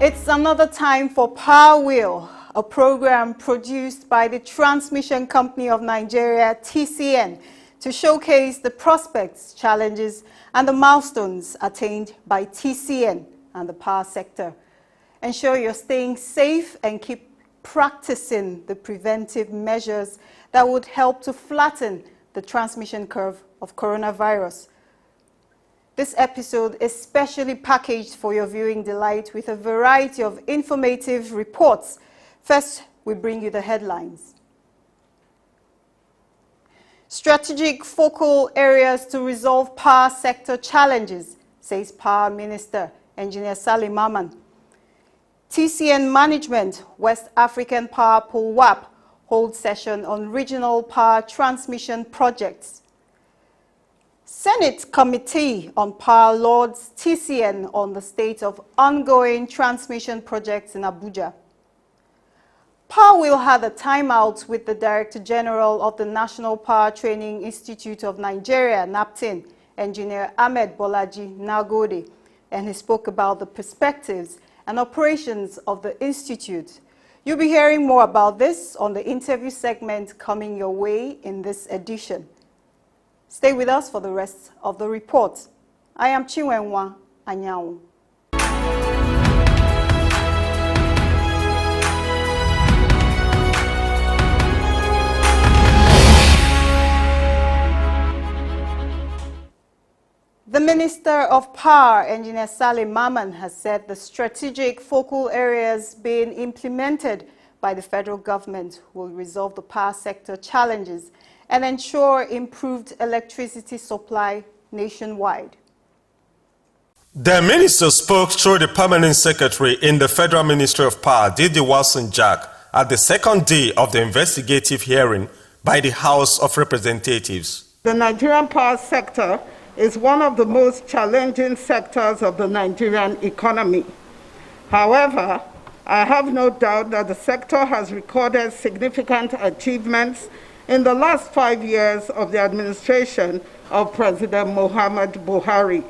It's another time for Power Wheel, a program produced by the Transmission Company of Nigeria, TCN, to showcase the prospects, challenges, and the milestones attained by TCN and the power sector. Ensure you're staying safe and keep practicing the preventive measures that would help to flatten the transmission curve of coronavirus. This episode is specially packaged for your viewing delight with a variety of informative reports. First, we bring you the headlines. Strategic focal areas to resolve power sector challenges, says Power Minister, Engineer Saleh Maman. TCN Management, West African Power Pool WAP, holds session on regional power transmission projects. Senate Committee on Power Lords TCN on the state of ongoing transmission projects in Abuja. Power Wheel had a timeout with the Director General of the National Power Training Institute of Nigeria, NAPTIN, Engineer Ahmed Bolaji Nagode, and he spoke about the perspectives and operations of the institute. You'll be hearing more about this on the interview segment coming your way in this edition. Stay with us for the rest of the report. I am Chinwenwa Anyanwu. The Minister of Power, Engineer Saleh Maman, has said the strategic focal areas being implemented by the federal government will resolve the power sector challenges and ensure improved electricity supply nationwide. The minister spoke through the permanent secretary in the Federal Ministry of Power, Didi Wilson Jack, at the second day of the investigative hearing by the House of Representatives. The Nigerian power sector is one of the most challenging sectors of the Nigerian economy. However, I have no doubt that the sector has recorded significant achievements in the last 5 years of the administration of President Muhammad Buhari.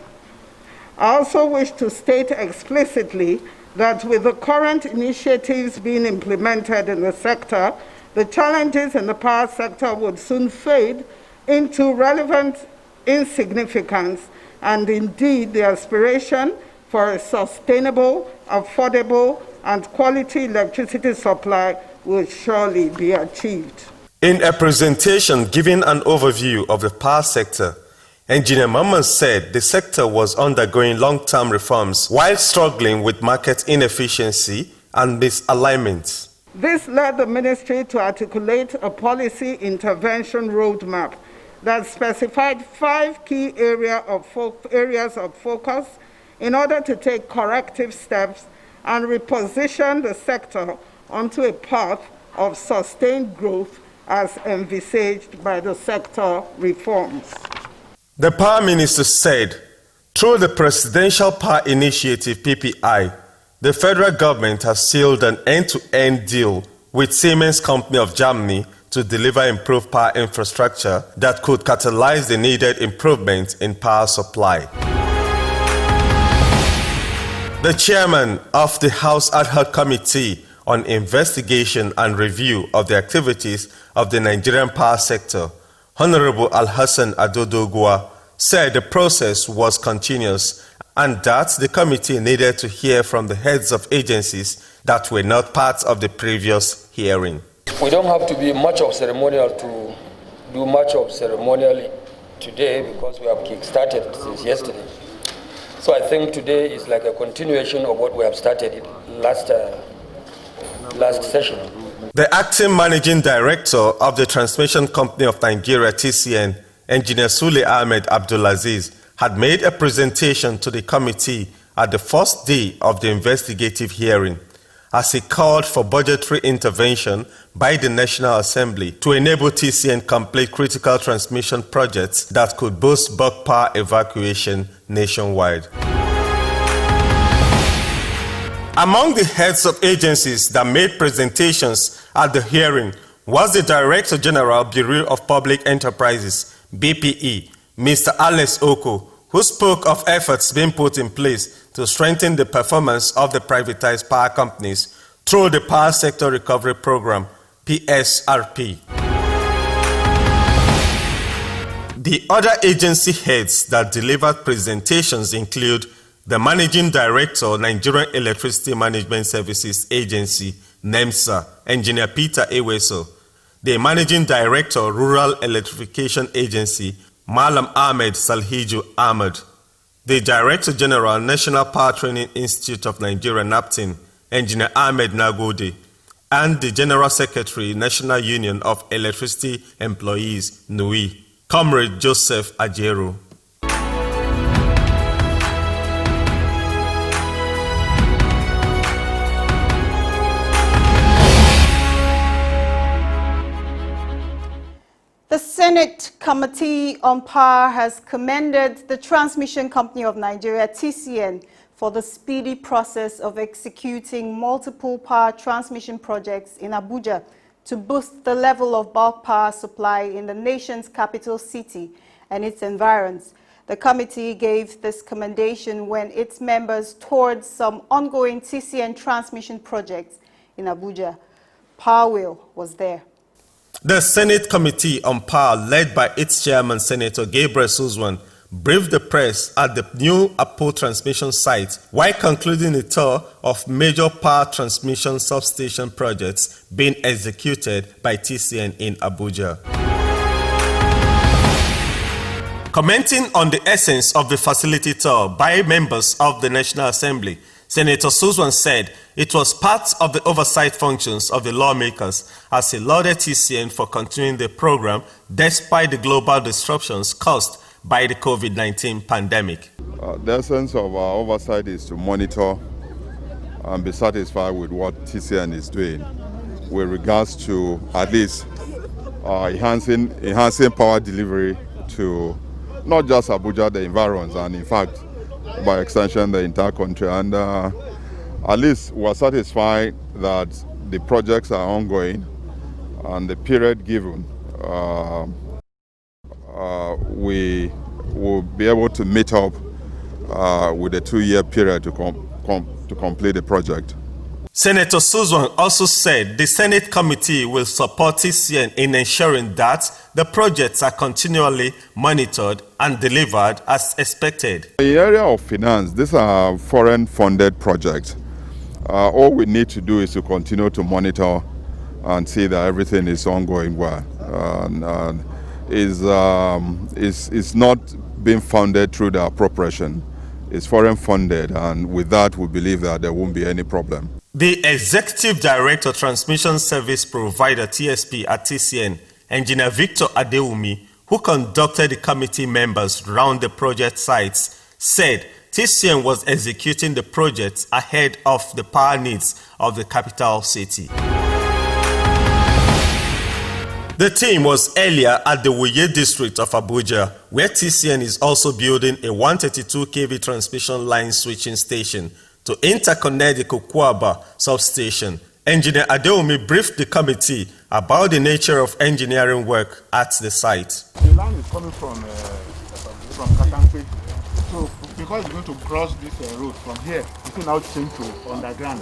I also wish to state explicitly that with the current initiatives being implemented in the sector, the challenges in the power sector would soon fade into relevant insignificance, and indeed the aspiration for a sustainable, affordable, and quality electricity supply will surely be achieved. In a presentation giving an overview of the power sector, Engineer Maman said the sector was undergoing long-term reforms while struggling with market inefficiency and misalignment. This led the ministry to articulate a policy intervention roadmap that specified 5 key areas of focus in order to take corrective steps and reposition the sector onto a path of sustained growth as envisaged by the sector reforms. The Power Minister said, through the Presidential Power Initiative PPI, the federal government has sealed an end-to-end deal with Siemens Company of Germany to deliver improved power infrastructure that could catalyze the needed improvements in power supply. The chairman of the House Ad Hoc Committee on Investigation and Review of the Activities of the Nigerian Power Sector, Honorable Al-Hassan Adodogwa, said the process was continuous and that the committee needed to hear from the heads of agencies that were not part of the previous hearing. We don't have to be much of ceremonial to do much of ceremonial today because we have kick-started since yesterday. So I think today is like a continuation of what we have started last session. The acting managing director of the Transmission Company of Nigeria, TCN, Engineer Sule Ahmed Abdulaziz, had made a presentation to the committee at the first day of the investigative hearing, as he called for budgetary intervention by the National Assembly to enable TCN complete critical transmission projects that could boost bulk power evacuation nationwide. Among the heads of agencies that made presentations at the hearing was the Director General Bureau of Public Enterprises, BPE, Mr. Alex Oko, who spoke of efforts being put in place to strengthen the performance of the privatized power companies through the Power Sector Recovery Program, PSRP. The other agency heads that delivered presentations include the Managing Director, Nigerian Electricity Management Services Agency, NEMSA, Engineer Peter Eweso, the Managing Director, Rural Electrification Agency, Malam Ahmed Salhiju Ahmed, the Director General, National Power Training Institute of Nigeria, NAPTIN, Engineer Ahmed Nagode, and the General Secretary, National Union of Electricity Employees, NUI, Comrade Joseph Ajero. The Senate Committee on Power has commended the Transmission Company of Nigeria, TCN, for the speedy process of executing multiple power transmission projects in Abuja to boost the level of bulk power supply in the nation's capital city and its environs. The committee gave this commendation when its members toured some ongoing TCN transmission projects in Abuja. Power Wheel was there. The Senate Committee on Power, led by its chairman, Senator Gabriel Suzwan, briefed the press at the new Apo transmission site while concluding a tour of major power transmission substation projects being executed by TCN in Abuja. Commenting on the essence of the facility tour by members of the National Assembly, Senator Suzwan said it was part of the oversight functions of the lawmakers as he lauded TCN for continuing the program despite the global disruptions caused by the COVID-19 pandemic. The essence of our oversight is to monitor and be satisfied with what TCN is doing with regards to at least enhancing power delivery to not just Abuja, the environs, and in fact, by extension, the entire country. And at least we're satisfied that the projects are ongoing and the period given, we will be able to meet up with a 2-year period to complete the project. Senator Suzwan also said the Senate committee will support TCN in ensuring that the projects are continually monitored and delivered as expected. In the area of finance, these are foreign-funded projects. All we need to do is to continue to monitor and see that everything is ongoing well. Is not being funded through the appropriation. It's foreign-funded, and with that, we believe that there won't be any problem. The Executive Director, Transmission Service Provider, TSP at TCN, Engineer Victor Adewumi, who conducted the committee members round the project sites, said TCN was executing the projects ahead of the power needs of the capital city. The team was earlier at the Wuye district of Abuja, where TCN is also building a 132 kV transmission line switching station to interconnect the Kokwaba substation. Engineer Adewumi briefed the committee about the nature of engineering work at the site. The line is coming from Katampe, so because we're going to cross this road from here, it will now change to underground.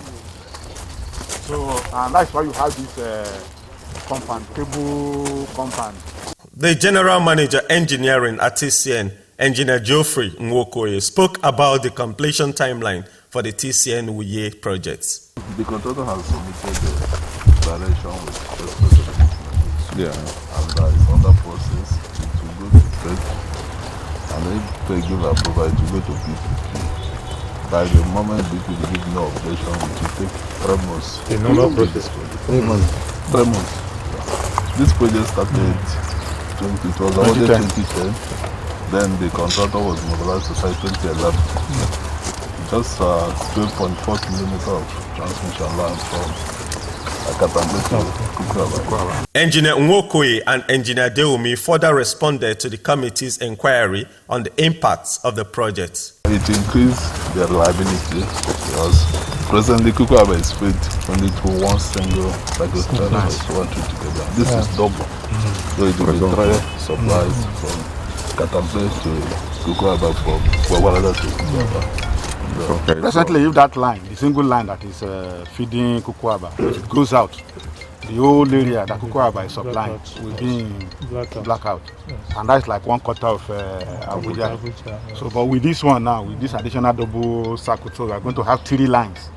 So, and that's why you have this compound, cable compound. The General Manager Engineering at TCN, Engineer Geoffrey Nwokoye, spoke about the completion timeline for the TCN Wuye projects. The contractor has submitted the direction with specifications. Yeah. And it's under process. It will go to FED. And if they give approval, it will go to PPP. By the moment BP will give no objection, it will take 3 months. The normal process. 3 months. 3 months. This project started, it was awarded 2010. Then the contractor was mobilized to site 2011. Just 12.4 kilometers of transmission line from Akatambe to Kukwaba. Engineer Nwokoye and Engineer Adewumi further responded to the committee's inquiry on the impacts of the project. It increased the reliability because presently Kukwaba is fed only through one single cyclotron, one two together. This is double, so it will be dry supplies from Katampe to Kukuaba for Walada to Kukuaba. Okay, Presently, if that line, the single line that is feeding Kukuaba, if it goes out, the whole area that Kukuaba is supplying will be in blackout. And that's like 1/4 of Abuja. So, but with this one now, with this additional double circuit, so we are going to have 3 lines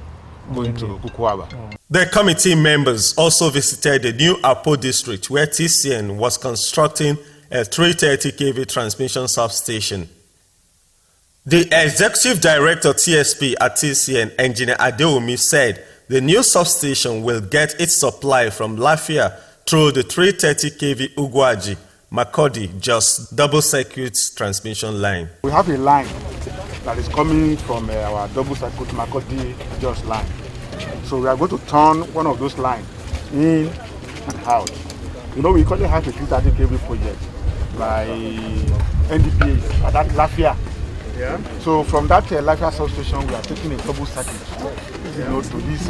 going to Kukuaba. The committee members also visited the new Apo district where TCN was constructing a 330 kV transmission substation. The executive director TSP at TCN, Engineer Adewumi, said the new substation will get its supply from Lafia through the 330 kV Ugwaji Makodi just double circuit transmission line. We have a line that is coming from our double circuit Makodi just line. So we are going to turn one of those lines in and out. You know, we currently have a 330 kV project by NDPA at that Lafia. Yeah. So from that Lafia substation, we are taking a double circuit, to this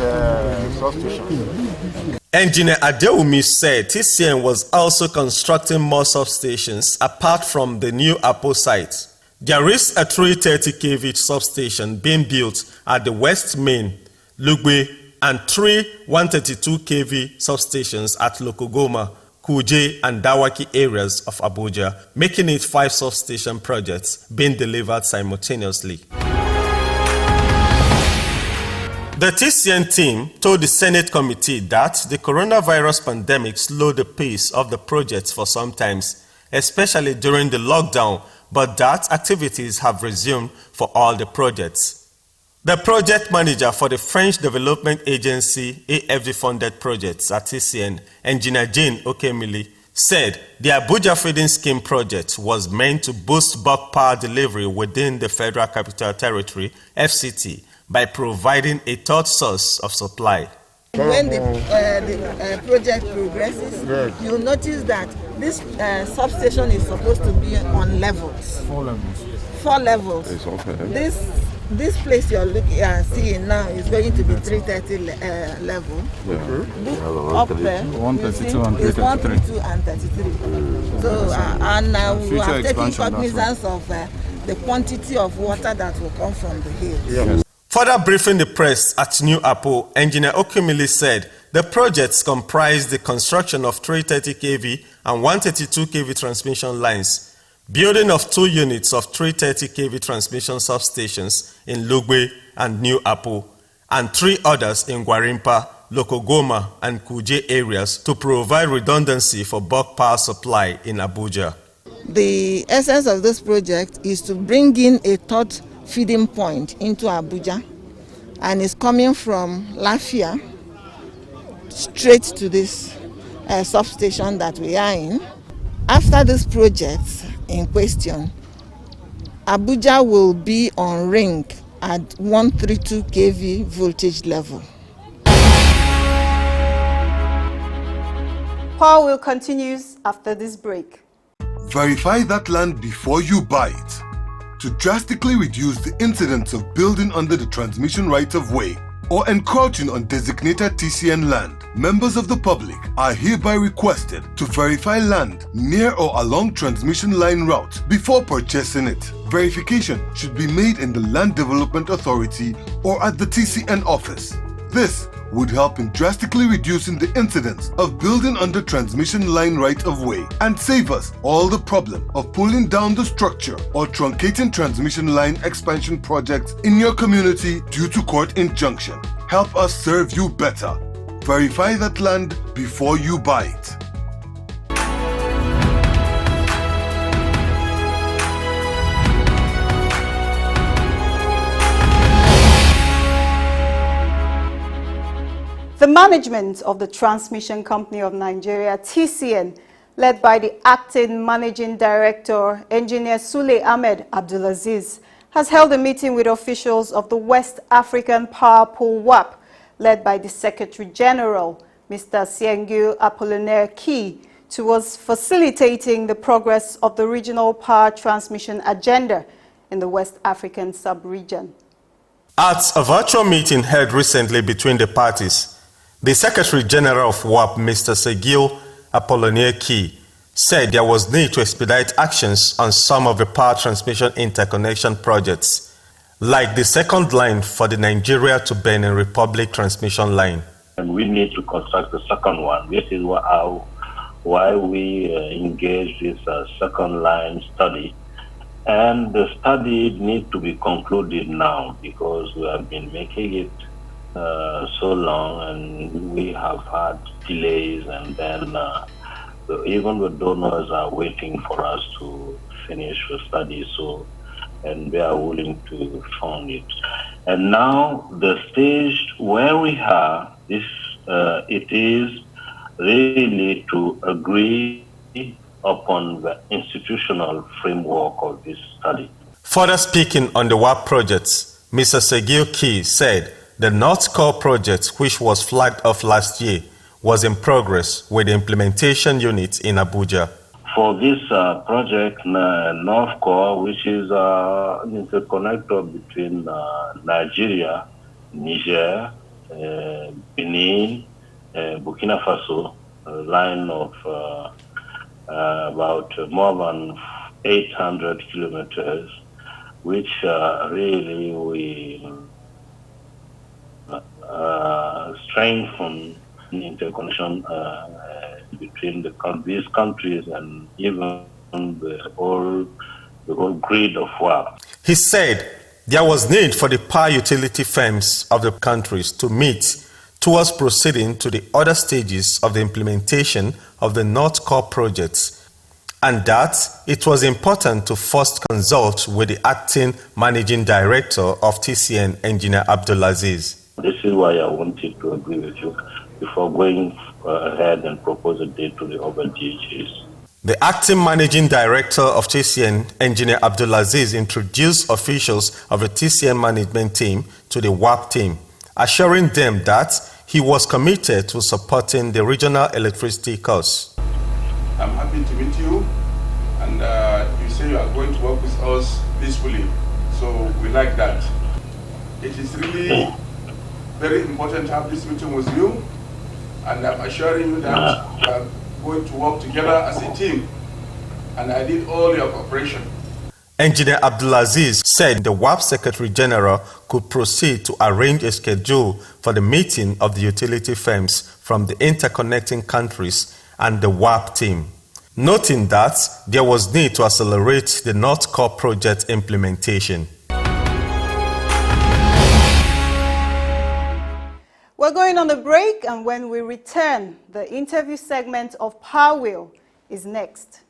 substation. Engineer Adewumi said TCN was also constructing more substations apart from the new Apo site. There is a 330 kV substation being built at the West Main, Lugbe, and 3 132 kV substations at Lokogoma, Kuje, and Dawaki areas of Abuja, making it 5 substation projects being delivered simultaneously. The TCN team told the Senate committee that the coronavirus pandemic slowed the pace of the projects for some time, especially during the lockdown, but that activities have resumed for all the projects. The project manager for the French Development Agency AFD-funded projects at TCN, Engineer Jane Okemili, said the Abuja Feeding Scheme project was meant to boost bulk power delivery within the Federal Capital Territory, FCT, by providing a third source of supply. When the project progresses, you'll notice that this substation is supposed to be on levels. 4 levels. 4 levels. It's okay. This place you're seeing now is going to be 330 level. Look up there, 132 and is 333. 132 and 33. So and we are taking cognizance of the quantity of water that will come from the hills. Yeah. Further briefing the press at New Apo, Engineer Okemili said the projects comprise the construction of 330 kV and 132 kV transmission lines, building of 2 units of 330 kV transmission substations in Lugbe and New Apo, and 3 others in Gwarimpa, Lokogoma, and Kuje areas to provide redundancy for bulk power supply in Abuja. The essence of this project is to bring in a third feeding point into Abuja, and it's coming from Lafia straight to this substation that we are in. After this project in question, Abuja will be on ring at 132 kV voltage level. Power Wheel continues after this break. Verify that land before you buy it. To drastically reduce the incidence of building under the transmission right-of-way or encroaching on designated TCN land, members of the public are hereby requested to verify land near or along transmission line route before purchasing it. Verification should be made in the Land Development Authority or at the TCN office. This would help in drastically reducing the incidence of building under transmission line right-of-way and save us all the problem of pulling down the structure or truncating transmission line expansion projects in your community due to court injunction. Help us serve you better. Verify that land before you buy it. The management of the Transmission Company of Nigeria, TCN, led by the acting managing director, Engineer Sule Ahmed Abdulaziz, has held a meeting with officials of the West African Power Pool WAP, led by the Secretary General, Mr. Siengu Apollinaire Key, towards facilitating the progress of the regional power transmission agenda in the West African sub-region. At a virtual meeting held recently between the parties, the Secretary General of WAP, Mr. Siengu Apollinaire Key, said there was need to expedite actions on some of the power transmission interconnection projects, like the second line for the Nigeria to Benin Republic transmission line. And we need to construct the second one. This is why we engage this second line study. And the study needs to be concluded now because we have been making it so long and we have had delays, and then even the donors are waiting for us to finish the study, and they are willing to fund it. And now the stage where we are, it is really to agree upon the institutional framework of this study. Further speaking on the WAP projects, Mr. Segil Key said the North Core project, which was flagged off last year, was in progress with the implementation unit in Abuja. For this project, North Core, which is an interconnector between Nigeria, Niger, Benin, Burkina Faso, a line of about more than 800 kilometers, which really will strengthen interconnection between these countries and even the whole grid of WAP. He said there was need for the power utility firms of the countries to meet towards proceeding to the other stages of the implementation of the North Core projects, and that it was important to first consult with the acting managing director of TCN, Engineer Abdulaziz. This is why I wanted to agree with you before going ahead and propose a date to the other DHs. The acting managing director of TCN, Engineer Abdulaziz, introduced officials of the TCN management team to the WAP team, assuring them that he was committed to supporting the regional electricity costs. I'm happy to meet you, and you say you are going to work with us peacefully, so we like that. It is really very important to have this meeting with you, and I'm assuring you that we are going to work together as a team, and I need all your cooperation. Engineer Abdulaziz said the WAP Secretary General could proceed to arrange a schedule for the meeting of the utility firms from the interconnecting countries and the WAP team, noting that there was need to accelerate the North Core project implementation. We're going on a break, and when we return, the interview segment of Power Wheel is next.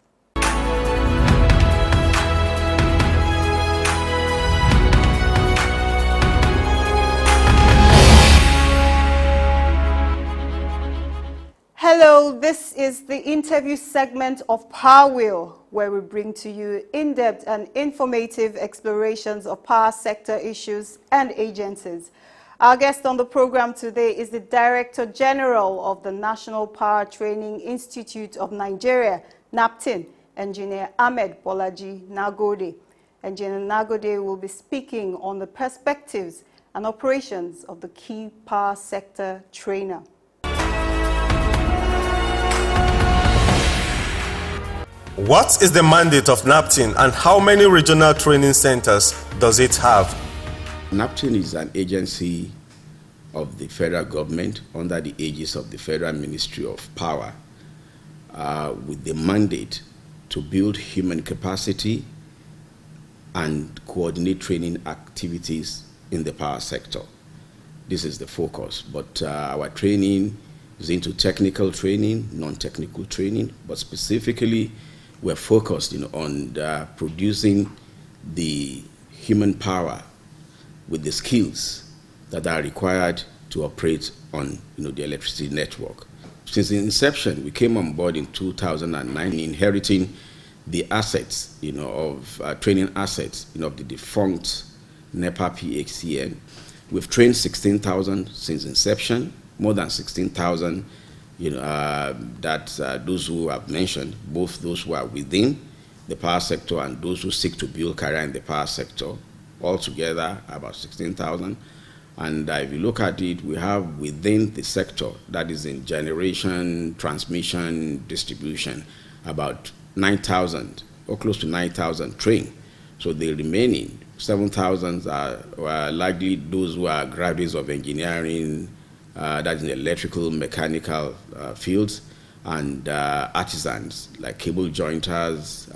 Hello, this is the interview segment of Power Wheel, where we bring to you in-depth and informative explorations of power sector issues and agencies. Our guest on the program today is the Director General of the National Power Training Institute of Nigeria, NAPTIN, Engineer Ahmed Bolaji Nagode. Engineer Nagode will be speaking on the perspectives and operations of the key power sector trainer. What is the mandate of NAPTIN and how many regional training centers does it have? NAPTIN is an agency of the federal government under the aegis of the Federal Ministry of Power with the mandate to build human capacity and coordinate training activities in the power sector. This is the focus, but our training is into technical training, non-technical training, but specifically we're focused on producing the human power with the skills that are required to operate on the electricity network. Since the inception, we came on board in 2009, inheriting the assets of training assets of the defunct NEPA PHCN. We've trained 16,000 since inception, more than 16,000 that those who have mentioned, both those who are within the power sector and those who seek to build career in the power sector, altogether about 16,000. And if you look at it, we have within the sector, that is in generation, transmission, distribution, about 9,000 or close to 9,000 trained. So the remaining 7,000 are likely those who are graduates of engineering, that's in electrical, mechanical fields, and artisans like cable jointers,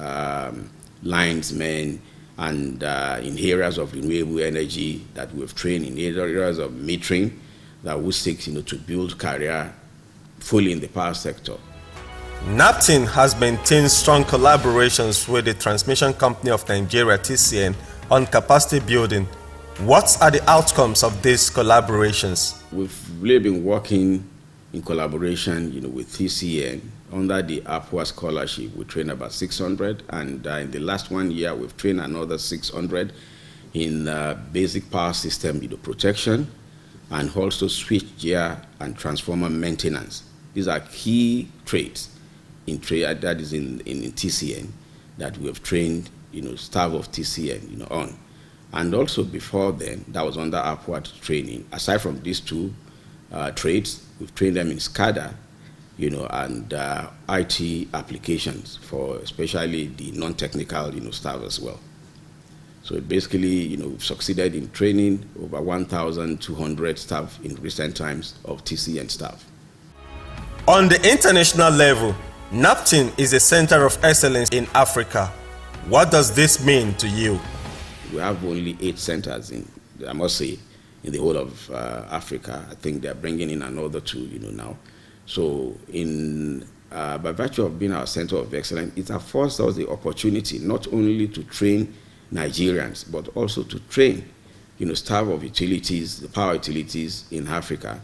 linesmen, and in areas of renewable energy that we've trained, in areas of metering that we seek to build career fully in the power sector. NAPTIN has maintained strong collaborations with the Transmission Company of Nigeria, TCN, on capacity building. What are the outcomes of these collaborations? We've really been working in collaboration, with TCN under the Upward Scholarship. We trained about 600, and in the last 1 year, we've trained another 600 in basic power system protection, and also switchgear and transformer maintenance. These are key trades that is in TCN that we have trained staff of TCN on. And also before then, that was under upward training. Aside from these two trades, we've trained them in SCADA, and IT applications for especially the non-technical staff as well. So basically, we've succeeded in training over 1,200 staff in recent times of TCN staff. On the international level, NAPTIN is a center of excellence in Africa. What does this mean to you? We have only 8 centers in the whole of Africa. I think they're bringing in another 2, now. So by virtue of being our center of excellence, it affords us the opportunity not only to train Nigerians, but also to train, staff of utilities, the power utilities in Africa.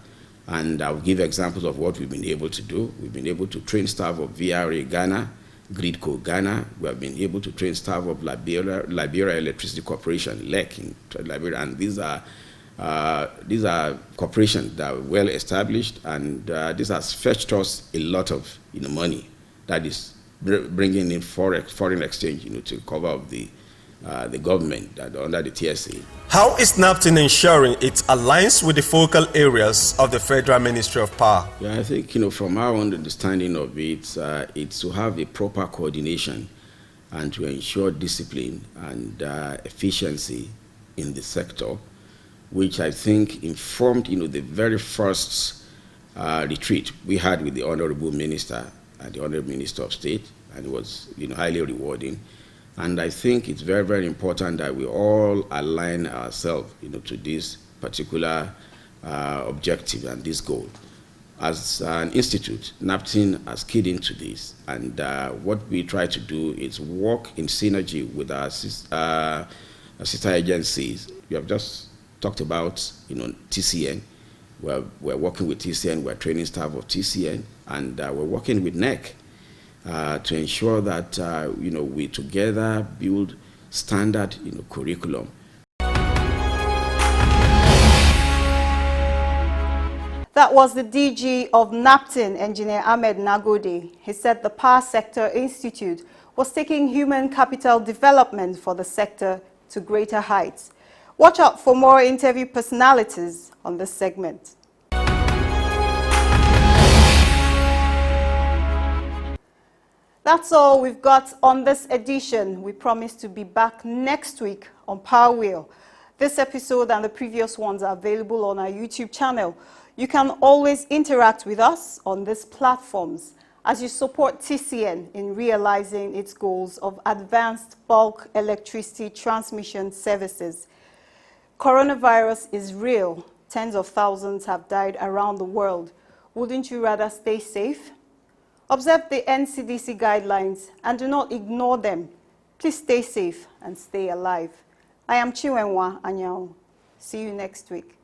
And I'll give examples of what we've been able to do. We've been able to train staff of VRA Ghana, Gridco Ghana. We have been able to train staff of Liberia Electricity Corporation, LEC in Liberia. And these are corporations that are well established, and this has fetched us a lot of money. That is bringing in foreign exchange, to cover up the government under the TSA. How is NAPTIN ensuring it aligns with the focal areas of the Federal Ministry of Power? Yeah, I think, from our own understanding of it, it's to have a proper coordination and to ensure discipline and efficiency in the sector, which I think informed, the very first retreat we had with the Honorable Minister and the Honorable Minister of State, and it was, highly rewarding. And I think it's very, very important that we all align ourselves, to this particular objective and this goal. As an institute, NAPTIN has keyed into this, and what we try to do is work in synergy with our sister agencies. We have just talked about, TCN. We're working with TCN. We're training staff of TCN, and we're working with NEC. To ensure that we together build standard curriculum. That was the DG of NAPTIN, Engineer Ahmed Nagode. He said the Power Sector Institute was taking human capital development for the sector to greater heights. Watch out for more interview personalities on this segment. That's all we've got on this edition. We promise to be back next week on Power Wheel. This episode and the previous ones are available on our YouTube channel. You can always interact with us on these platforms as you support TCN in realizing its goals of advanced bulk electricity transmission services. Coronavirus is real. Tens of thousands have died around the world. Wouldn't you rather stay safe? Observe the NCDC guidelines and do not ignore them. Please stay safe and stay alive. I am Chiwenwa Anyao. See you next week.